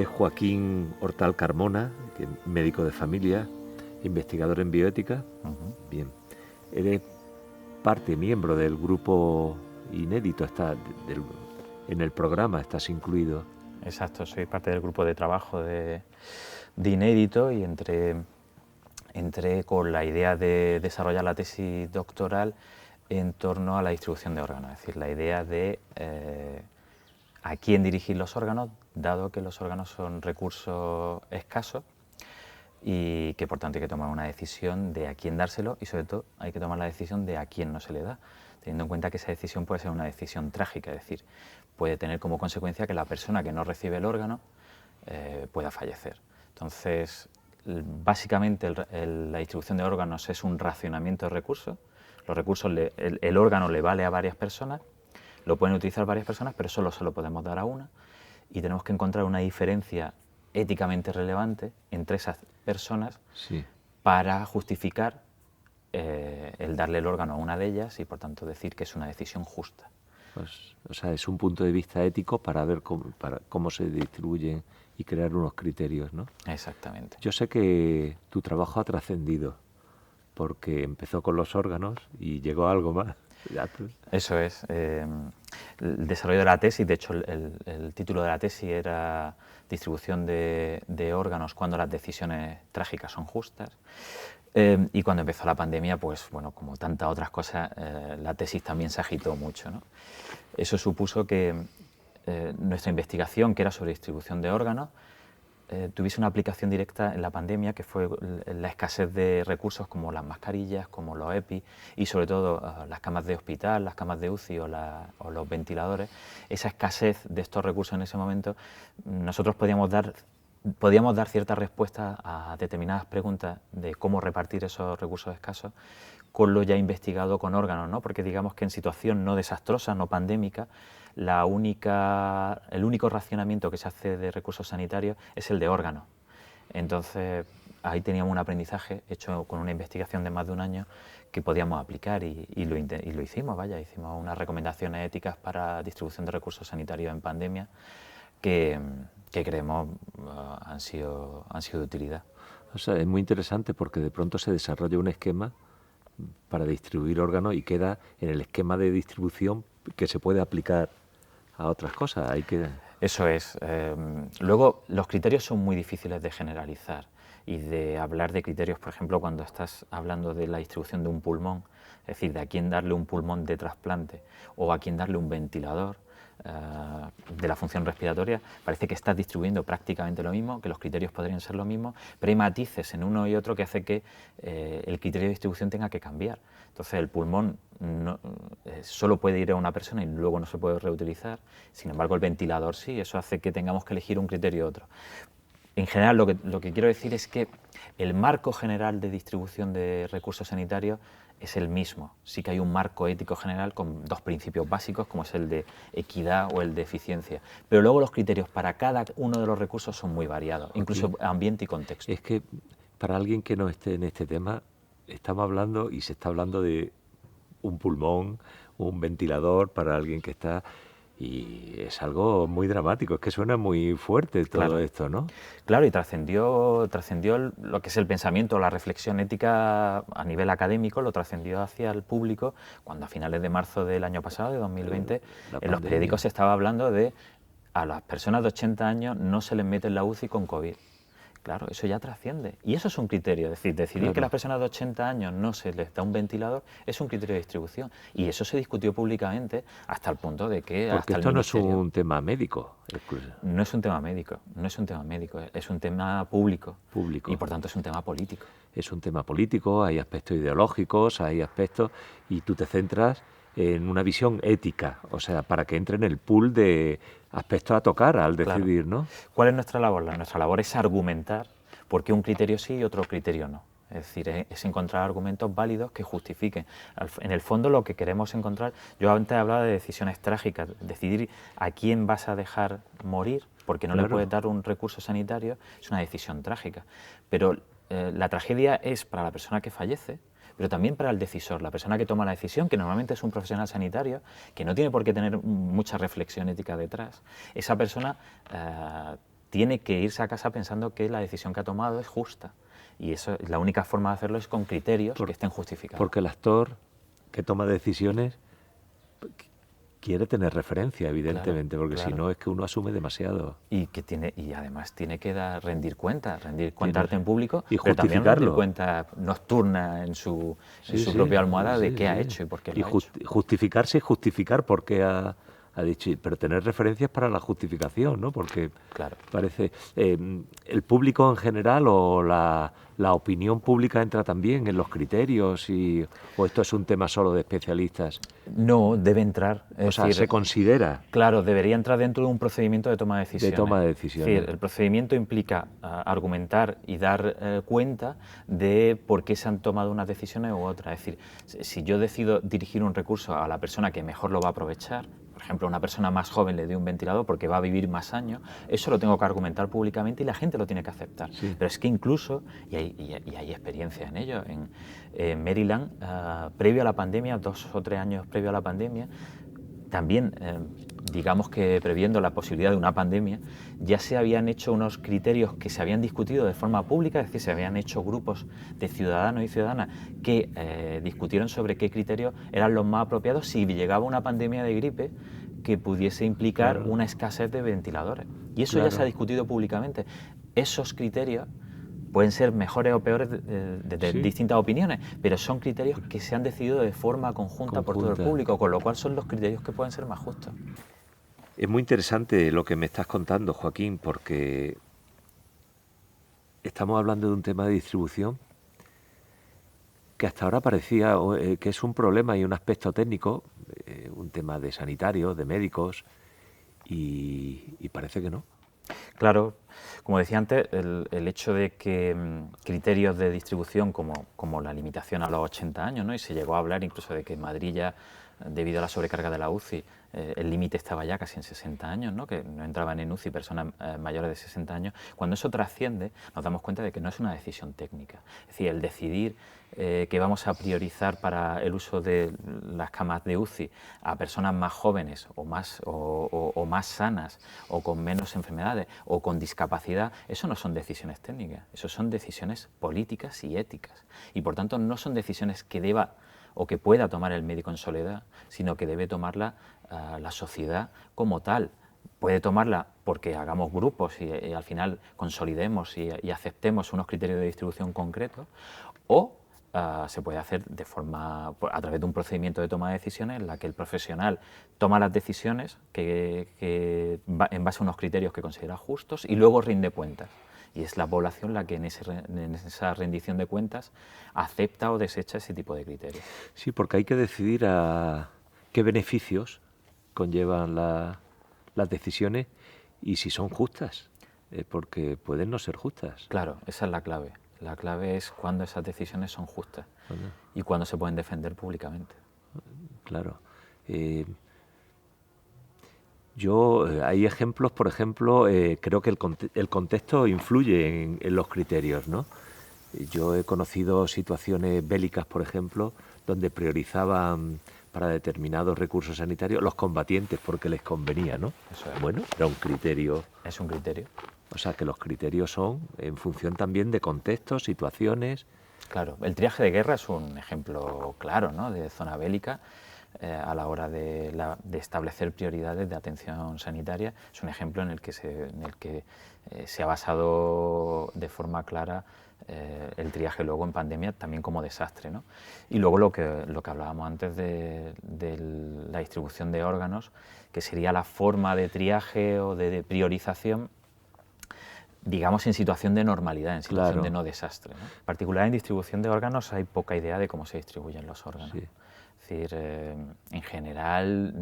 Joaquín Hortal Carmona, que es médico de familia, investigador en bioética. Bien. Eres miembro del grupo inédito, en el programa estás incluido. Exacto, soy parte del grupo de trabajo de inédito y entré con la idea de desarrollar la tesis doctoral en torno a la distribución de órganos, es decir, la idea de a quién dirigir los órganos, dado que los órganos son recursos escasos y que por tanto hay que tomar una decisión de a quién dárselo y sobre todo hay que tomar la decisión de a quién no se le da, teniendo en cuenta que esa decisión puede ser una decisión trágica, es decir, puede tener como consecuencia que la persona que no recibe el órgano pueda fallecer. Entonces, básicamente la distribución de órganos es un racionamiento de recursos. Los recursos, el órgano le vale a varias personas, lo pueden utilizar varias personas, pero solo se lo podemos dar a una y tenemos que encontrar una diferencia éticamente relevante entre esas personas para justificar el darle el órgano a una de ellas y por tanto decir que es una decisión justa. Pues, o sea, es un punto de vista ético para ver cómo se distribuyen y crear unos criterios, ¿no? Exactamente. Yo sé que tu trabajo ha trascendido, porque empezó con los órganos y llegó a algo más. Eso es. El desarrollo de la tesis, de hecho el título de la tesis era Distribución de órganos cuando las decisiones trágicas son justas. Y cuando empezó la pandemia, pues bueno, como tantas otras cosas, la tesis también se agitó mucho, ¿no? Eso supuso que nuestra investigación, que era sobre distribución de órganos, tuviese una aplicación directa en la pandemia, que fue la escasez de recursos como las mascarillas, como los EPI y sobre todo las camas de hospital, las camas de UCI o los ventiladores. Esa escasez de estos recursos en ese momento, nosotros podíamos dar ciertas respuestas a determinadas preguntas de cómo repartir esos recursos escasos con lo ya investigado con órganos, ¿no? Porque digamos que en situación no desastrosa, no pandémica, el único racionamiento que se hace de recursos sanitarios es el de órganos. Entonces, ahí teníamos un aprendizaje hecho con una investigación de más de un año que podíamos aplicar y lo hicimos, hicimos unas recomendaciones éticas para distribución de recursos sanitarios en pandemia que creemos han sido de utilidad. O sea, es muy interesante porque de pronto se desarrolla un esquema para distribuir órganos y queda en el esquema de distribución que se puede aplicar a otras cosas. Eso es. Luego, los criterios son muy difíciles de generalizar y de hablar de criterios, por ejemplo, cuando estás hablando de la distribución de un pulmón, es decir, de a quién darle un pulmón de trasplante o a quién darle un ventilador de la función respiratoria, parece que estás distribuyendo prácticamente lo mismo, que los criterios podrían ser lo mismo, pero hay matices en uno y otro que hace que el criterio de distribución tenga que cambiar. Entonces el pulmón solo puede ir a una persona y luego no se puede reutilizar, sin embargo el ventilador sí, eso hace que tengamos que elegir un criterio u otro. En general lo que quiero decir es que el marco general de distribución de recursos sanitarios es el mismo. Sí que hay un marco ético general con dos principios básicos, como es el de equidad o el de eficiencia. Pero luego los criterios para cada uno de los recursos son muy variados, incluso ambiente y contexto. Es que para alguien que no esté en este tema, estamos hablando y se está hablando de un pulmón, un ventilador para alguien que está... Y es algo muy dramático, es que suena muy fuerte todo esto, ¿no? Claro, y trascendió lo que es el pensamiento, la reflexión ética a nivel académico, lo trascendió hacia el público cuando a finales de marzo del año pasado, de 2020, en los periódicos se estaba hablando de a las personas de 80 años no se les mete en la UCI con COVID. Claro, eso ya trasciende. Y eso es un criterio. Es decir, decidir que a las personas de 80 años no se les da un ventilador es un criterio de distribución. Y eso se discutió públicamente hasta el punto de que... Porque hasta esto no es un tema médico. No es un tema médico, es un tema público. Y por tanto es un tema político. Es un tema político, hay aspectos ideológicos, hay aspectos... Y tú te centras en una visión ética, o sea, para que entre en el pool de aspectos a tocar al decidir, ¿no? ¿Cuál es nuestra labor? Nuestra labor es argumentar por qué un criterio sí y otro criterio no. Es decir, es encontrar argumentos válidos que justifiquen. En el fondo lo que queremos encontrar, yo antes hablaba de decisiones trágicas, decidir a quién vas a dejar morir porque no le puedes dar un recurso sanitario, es una decisión trágica. Pero la tragedia es para la persona que fallece, pero también para el decisor, la persona que toma la decisión, que normalmente es un profesional sanitario, que no tiene por qué tener mucha reflexión ética detrás. Esa persona tiene que irse a casa pensando que la decisión que ha tomado es justa. Y eso, la única forma de hacerlo es con criterios que estén justificados. Porque el actor que toma decisiones quiere tener referencia, evidentemente, Claro, porque claro. si no es que uno asume demasiado. Y además tiene que rendir cuenta arte en público, y pero también justificarlo. rendir cuenta nocturna en su propia almohada de qué ha hecho y por qué lo ha hecho. Justificarse y justificar por qué ha dicho, pero tener referencias para la justificación, ¿no? Porque Claro. parece el público en general o la opinión pública entra también en los criterios o esto es un tema solo de especialistas. No, debe entrar. O sea, se considera. Claro, debería entrar dentro de un procedimiento de toma de decisiones. De toma de decisiones. Es decir, el procedimiento implica argumentar y dar cuenta de por qué se han tomado unas decisiones u otras. Es decir, si yo decido dirigir un recurso a la persona que mejor lo va a aprovechar, por ejemplo, a una persona más joven le doy un ventilador porque va a vivir más años, eso lo tengo que argumentar públicamente y la gente lo tiene que aceptar. Sí. Pero es que incluso, y hay experiencia en ello, en Maryland, previo a la pandemia, 2 o 3 años previo a la pandemia, también, digamos que previendo la posibilidad de una pandemia, ya se habían hecho unos criterios que se habían discutido de forma pública, es decir, se habían hecho grupos de ciudadanos y ciudadanas que discutieron sobre qué criterios eran los más apropiados si llegaba una pandemia de gripe que pudiese implicar una escasez de ventiladores. Y eso ya se ha discutido públicamente. Esos criterios pueden ser mejores o peores de distintas opiniones, pero son criterios que se han decidido de forma conjunta por todo el público, con lo cual son los criterios que pueden ser más justos. Es muy interesante lo que me estás contando, Joaquín, porque estamos hablando de un tema de distribución que hasta ahora parecía que es un problema y un aspecto técnico, un tema de sanitarios, de médicos, y parece que no. Claro, como decía antes, el hecho de que criterios de distribución como la limitación a los 80 años, ¿no? Y se llegó a hablar incluso de que en Madrid ya, debido a la sobrecarga de la UCI, el límite estaba ya casi en 60 años, ¿no? Que no entraban en UCI personas mayores de 60 años. Cuando eso trasciende, nos damos cuenta de que no es una decisión técnica. Es decir, el decidir que vamos a priorizar para el uso de las camas de UCI a personas más jóvenes o más sanas o con menos enfermedades o con discapacidad, eso no son decisiones técnicas, eso son decisiones políticas y éticas. Y por tanto no son decisiones que deba o que pueda tomar el médico en soledad, sino que debe tomarla la sociedad como tal. Puede tomarla porque hagamos grupos y al final consolidemos y aceptemos unos criterios de distribución concretos, o se puede hacer a través de un procedimiento de toma de decisiones en la que el profesional toma las decisiones en base a unos criterios que considera justos y luego rinde cuentas. Y es la población la que en esa rendición de cuentas acepta o desecha ese tipo de criterios. Sí, porque hay que decidir a qué beneficios conllevan las decisiones y si son justas, porque pueden no ser justas. Claro, esa es la clave. La clave es cuando esas decisiones son justas y cuando se pueden defender públicamente. Claro. Hay ejemplos, por ejemplo, creo que el contexto influye en los criterios, ¿no? Yo he conocido situaciones bélicas, por ejemplo, donde priorizaban para determinados recursos sanitarios los combatientes porque les convenía, ¿no? Eso es. Bueno, era un criterio. Es un criterio. O sea, que los criterios son en función también de contextos, situaciones. Claro, el triaje de guerra es un ejemplo claro, ¿no?, de zona bélica a la hora de establecer prioridades de atención sanitaria. Es un ejemplo en el que se ha basado de forma clara el triaje luego en pandemia también como desastre, ¿no? Y luego lo que hablábamos antes de la distribución de órganos, que sería la forma de triaje o de priorización, digamos, en situación de normalidad, en situación de no desastre, ¿no? En particular, en distribución de órganos hay poca idea de cómo se distribuyen los órganos. Sí. Es decir, en general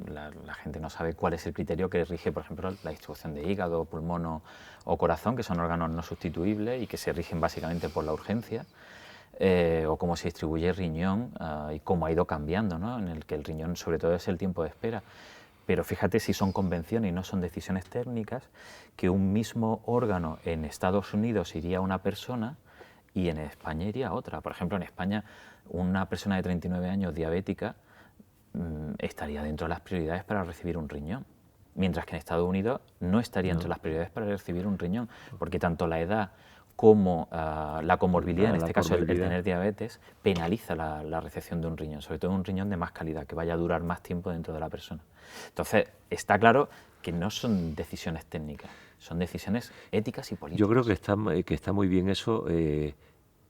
la gente no sabe cuál es el criterio que rige, por ejemplo, la distribución de hígado, pulmón o corazón, que son órganos no sustituibles y que se rigen básicamente por la urgencia, o cómo se distribuye el riñón y cómo ha ido cambiando, ¿no? En el que el riñón sobre todo es el tiempo de espera. Pero fíjate si son convenciones y no son decisiones técnicas, que un mismo órgano en Estados Unidos iría a una persona y en España iría a otra. Por ejemplo, en España una persona de 39 años diabética estaría dentro de las prioridades para recibir un riñón. mientras que en Estados Unidos no estaría No. entre las prioridades para recibir un riñón, porque tanto la edad como la comorbilidad, en este caso el comorbilidad. tener diabetes, penaliza la recepción de un riñón, sobre todo un riñón de más calidad, que vaya a durar más tiempo dentro de la persona. Entonces, está claro que no son decisiones técnicas, son decisiones éticas y políticas. Yo creo que está muy bien eso,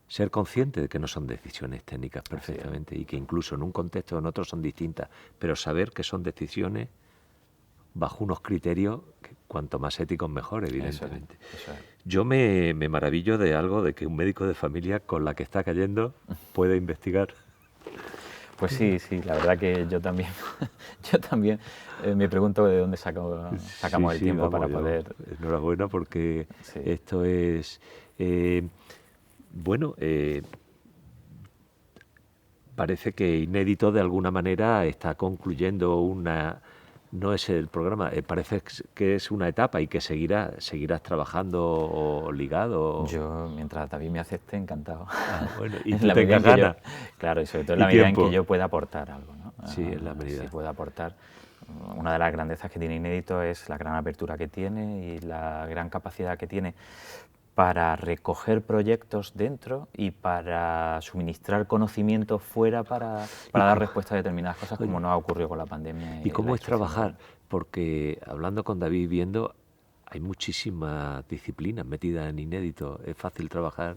ser consciente de que no son decisiones técnicas perfectamente y que incluso en un contexto o en otro son distintas, pero saber que son decisiones bajo unos criterios que cuanto más éticos mejor, evidentemente. Eso es. Yo me maravillo de algo, de que un médico de familia con la que está cayendo puede investigar. Pues sí, la verdad que yo también, me pregunto de dónde sacamos el tiempo para poder... Enhorabuena porque Sí. esto es... parece que Inédito de alguna manera está concluyendo una... No es el programa, parece que es una etapa y que seguirás trabajando o ligado. Yo, mientras David me acepte, encantado. Bueno, y En tú la medida tengas en que ganas. Claro, y sobre todo en Y la medida en tiempo. que yo pueda aportar algo, ¿no? Sí, en la medida. Si puedo aportar. Una de las grandezas que tiene Inédito es la gran apertura que tiene y la gran capacidad que tiene para recoger proyectos dentro y para suministrar conocimiento fuera para dar respuesta a determinadas cosas, como nos ha ocurrido con la pandemia. ¿Y cómo la es trabajar? Porque hablando con David y viendo, hay muchísimas disciplinas metidas en Inédito. ¿Es fácil trabajar?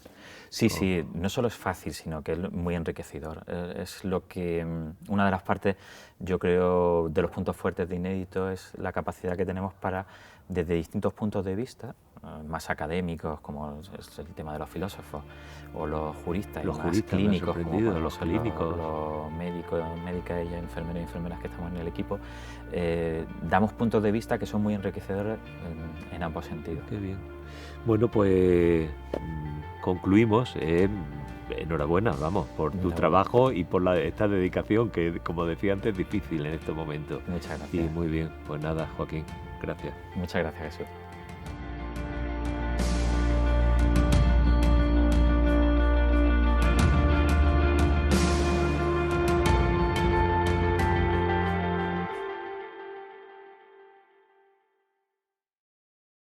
Sí, no solo es fácil, sino que es muy enriquecedor. Es lo que, una de las partes, yo creo, de los puntos fuertes de Inédito es la capacidad que tenemos para, desde distintos puntos de vista, más académicos, como es el tema de los filósofos, o los juristas, Los y más juristas me han clínicos, como sorprendido, podemos los ser clínicos. los médicos, médicas y enfermeros y enfermeras que estamos en el equipo, damos puntos de vista que son muy enriquecedores en ambos sentidos. Qué bien. Bueno, pues concluimos. Enhorabuena, vamos, por tu trabajo y por esta dedicación que, como decía antes, es difícil en estos momentos. Muchas Y gracias. muy bien. Pues nada, Joaquín, gracias. Muchas gracias, Jesús.